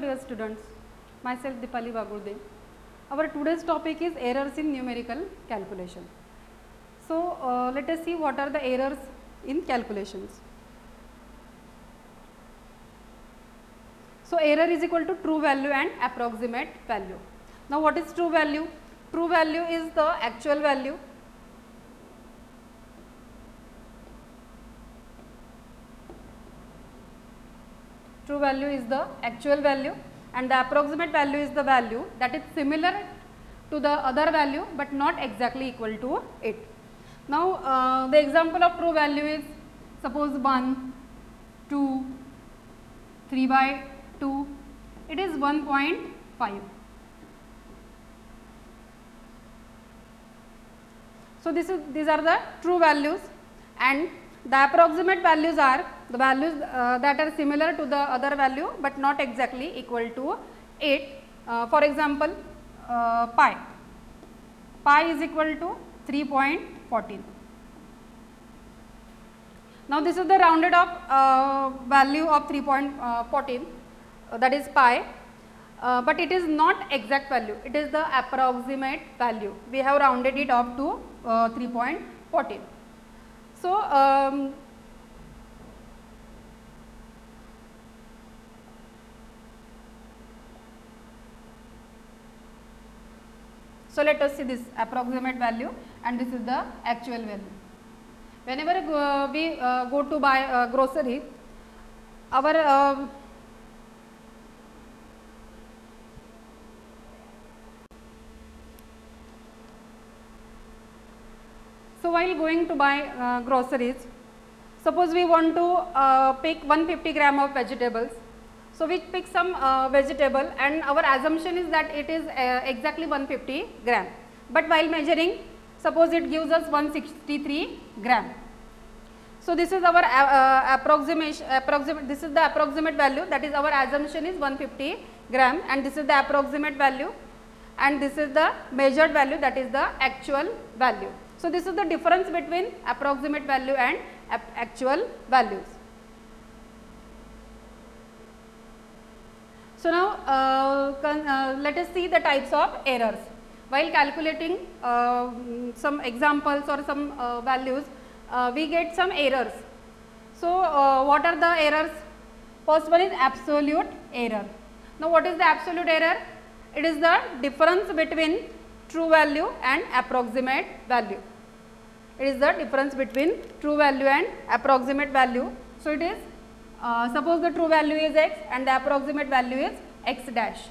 dear students, myself Dipali Bagurde. Our today's topic is errors in numerical calculation. So, let us see what are the errors in calculations. So, error is equal to true value and approximate value. Now, what is true value? True value is the actual value. True value is the actual value and the approximate value is the value that is similar to the other value but not exactly equal to it. Now, the example of true value is suppose 1, 2, 3 by 2, it is 1.5. So, these are the true values, and the approximate values are the values that are similar to the other value but not exactly equal to it. For example, pi. Pi is equal to 3.14. Now, this is the rounded off value of 3.14, that is pi, but it is not exact value, it is the approximate value. We have rounded it off to 3.14. So, so let us see this approximate value and this is the actual value. Whenever we go to buy grocery, our so while going to buy groceries, suppose we want to pick 150 gram of vegetables. So, we pick some vegetable and our assumption is that it is exactly 150 gram, but while measuring, suppose it gives us 163 gram. So, this is our this is the approximate value, that is our assumption is 150 gram and this is the approximate value and this is the measured value, that is the actual value. So, this is the difference between approximate value and actual values. So, now let us see the types of errors. While calculating some examples or some values, we get some errors. So, what are the errors? First one is absolute error. Now, what is the absolute error? It is the difference between true value and approximate value. It is the difference between true value and approximate value. So, it is suppose the true value is x and the approximate value is x dash.